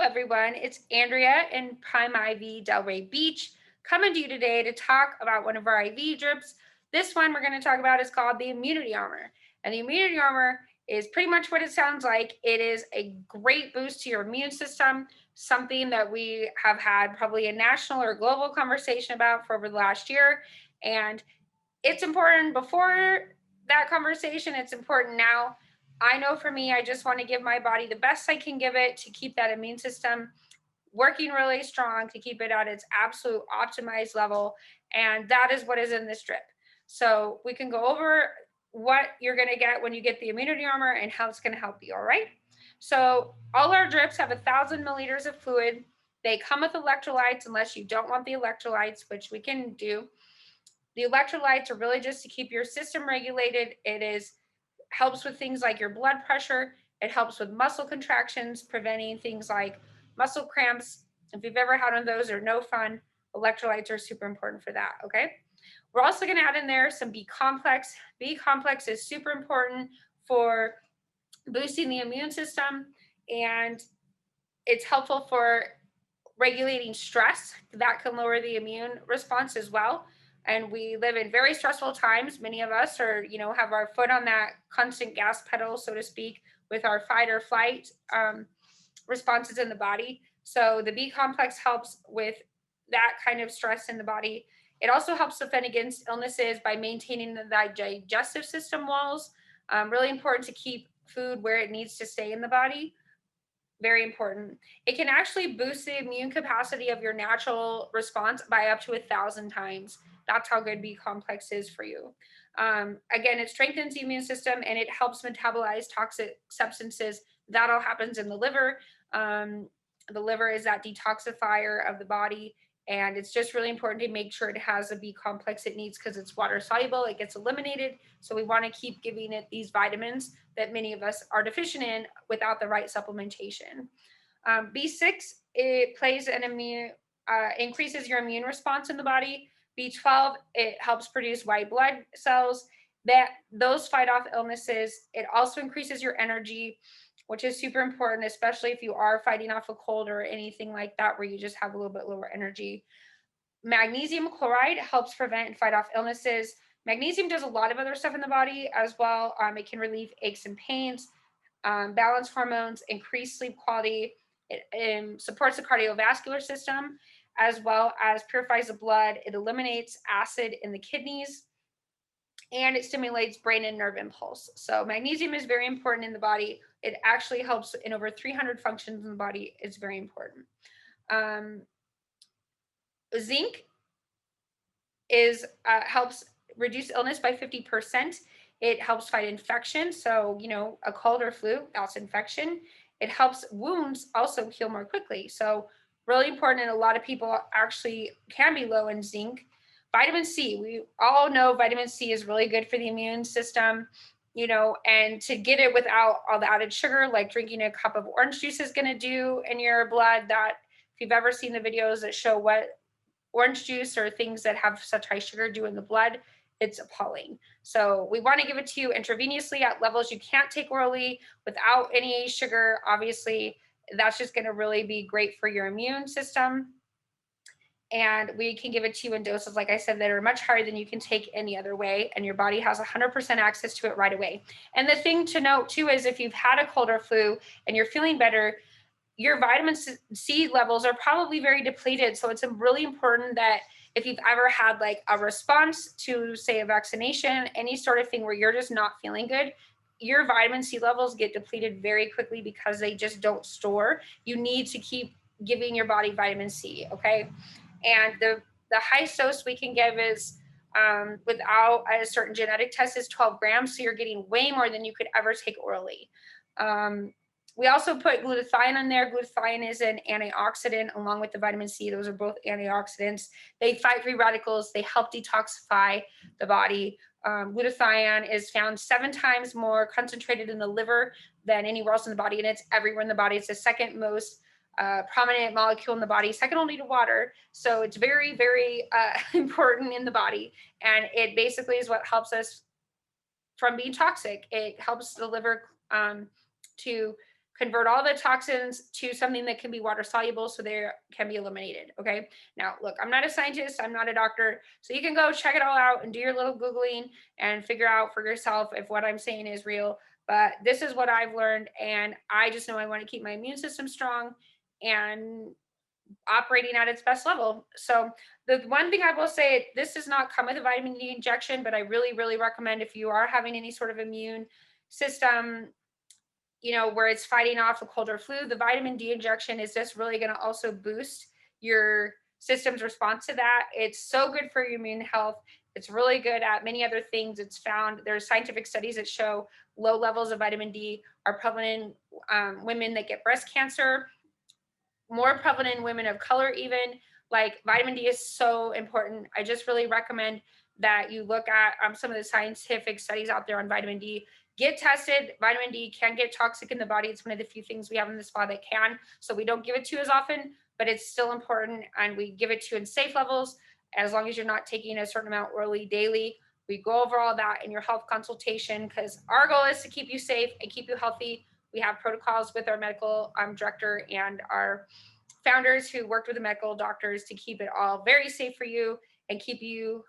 everyone. It's Andrea in Prime IV Delray Beach coming to you today to talk about one of our IV drips. This one we're going to talk about is called the Immunity Armor. And the Immunity Armor is pretty much what it sounds like. It is a great boost to your immune system, something that we have had probably a national or global conversation about for over the last year. And it's important before that conversation, it's important now. I know for me, I just want to give my body the best I can give it to keep that immune system working really strong, to keep it at its absolute optimized level. And that is what is in this drip. So we can go over what you're going to get when you get the Immunity Armor and how it's going to help you. All right. So all our drips have 1,000 milliliters of fluid. They come with electrolytes unless you don't want the electrolytes, which we can do. The electrolytes are really just to keep your system regulated. Helps with things like your blood pressure. It helps with muscle contractions, preventing things like muscle cramps. If you've ever had one of those, they're no fun. Electrolytes are super important for that, okay? We're also going to add in there some B complex. B complex is super important for boosting the immune system, and it's helpful for regulating stress. That can lower the immune response as well. And we live in very stressful times. Many of us are, have our foot on that constant gas pedal, so to speak, with our fight or flight responses in the body. So the B complex helps with that kind of stress in the body. It also helps defend against illnesses by maintaining the digestive system walls. Really important to keep food where it needs to stay in the body. Very important. It can actually boost the immune capacity of your natural response by up to 1,000 times. That's how good B complex is for you. Again, it strengthens the immune system and it helps metabolize toxic substances. That all happens in the liver. The liver is that detoxifier of the body. And it's just really important to make sure it has the B complex it needs because it's water soluble. It gets eliminated. So we want to keep giving it these vitamins that many of us are deficient in without the right supplementation. B6, it plays an increases your immune response in the body. B12, it helps produce white blood cells those fight off illnesses. It also increases your energy, which is super important, especially if you are fighting off a cold or anything like that, where you just have a little bit lower energy. Magnesium chloride helps prevent and fight off illnesses. Magnesium does a lot of other stuff in the body as well. It can relieve aches and pains, balance hormones, increase sleep quality. It supports the cardiovascular system, as well as purifies the blood. It eliminates acid in the kidneys, and it stimulates brain and nerve impulse. So magnesium is very important in the body. It actually helps in over 300 functions in the body. It's very important. Zinc helps reduce illness by 50%. It helps fight infection. So, a cold or flu, that's infection. It helps wounds also heal more quickly. So really important, and a lot of people actually can be low in zinc. Vitamin C, we all know vitamin C is really good for the immune system, and to get it without all the added sugar, like drinking a cup of orange juice is going to do in your blood. That if you've ever seen the videos that show what orange juice or things that have such high sugar do in the blood, it's appalling. So we want to give it to you intravenously at levels you can't take orally without any sugar. Obviously, that's just going to really be great for your immune system. And we can give it to you in doses, like I said, that are much higher than you can take any other way. And your body has 100% access to it right away. And the thing to note too is if you've had a cold or flu and you're feeling better, your vitamin C levels are probably very depleted. So it's really important that if you've ever had like a response to, say, a vaccination, any sort of thing where you're just not feeling good, your vitamin C levels get depleted very quickly because they just don't store. You need to keep giving your body vitamin C, okay? And the highest dose we can give is without a certain genetic test is 12 grams. So you're getting way more than you could ever take orally. We also put glutathione in there. Glutathione is an antioxidant along with the vitamin C. Those are both antioxidants. They fight free radicals. They help detoxify the body. Glutathione is found 7 times more concentrated in the liver than anywhere else in the body, and it's everywhere in the body. It's the second most prominent molecule in the body, second only to water. So it's very, very important in the body. And it basically is what helps us from being toxic. It helps the liver to convert all the toxins to something that can be water soluble so they can be eliminated. Okay. Now, look, I'm not a scientist, I'm not a doctor. So you can go check it all out and do your little Googling and figure out for yourself if what I'm saying is real. But this is what I've learned. And I just know I want to keep my immune system strong and operating at its best level. So the one thing I will say, this does not come with a vitamin D injection, but I really, really recommend if you are having any sort of immune system, where it's fighting off a cold or flu, the vitamin D injection is just really going to also boost your system's response to that. It's so good for your immune health. It's really good at many other things. It's found there's scientific studies that show low levels of vitamin D are prevalent in women that get breast cancer, more prevalent in women of color even. Like vitamin D is so important. I just really recommend that you look at some of the scientific studies out there on vitamin D. Get tested. Vitamin D can get toxic in the body. It's one of the few things we have in the spa that can. So we don't give it to you as often, but it's still important. And we give it to you in safe levels as long as you're not taking a certain amount orally daily. We go over all that in your health consultation because our goal is to keep you safe and keep you healthy. We have protocols with our medical director and our founders who worked with the medical doctors to keep it all very safe for you and keep you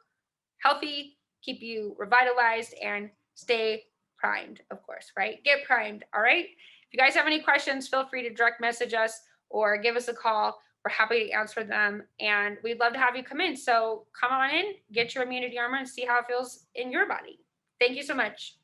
healthy, keep you revitalized, and stay primed, of course, right? Get primed, all right? If you guys have any questions, feel free to direct message us or give us a call. We're happy to answer them, and we'd love to have you come in. So come on in, get your immunity armor, and see how it feels in your body. Thank you so much.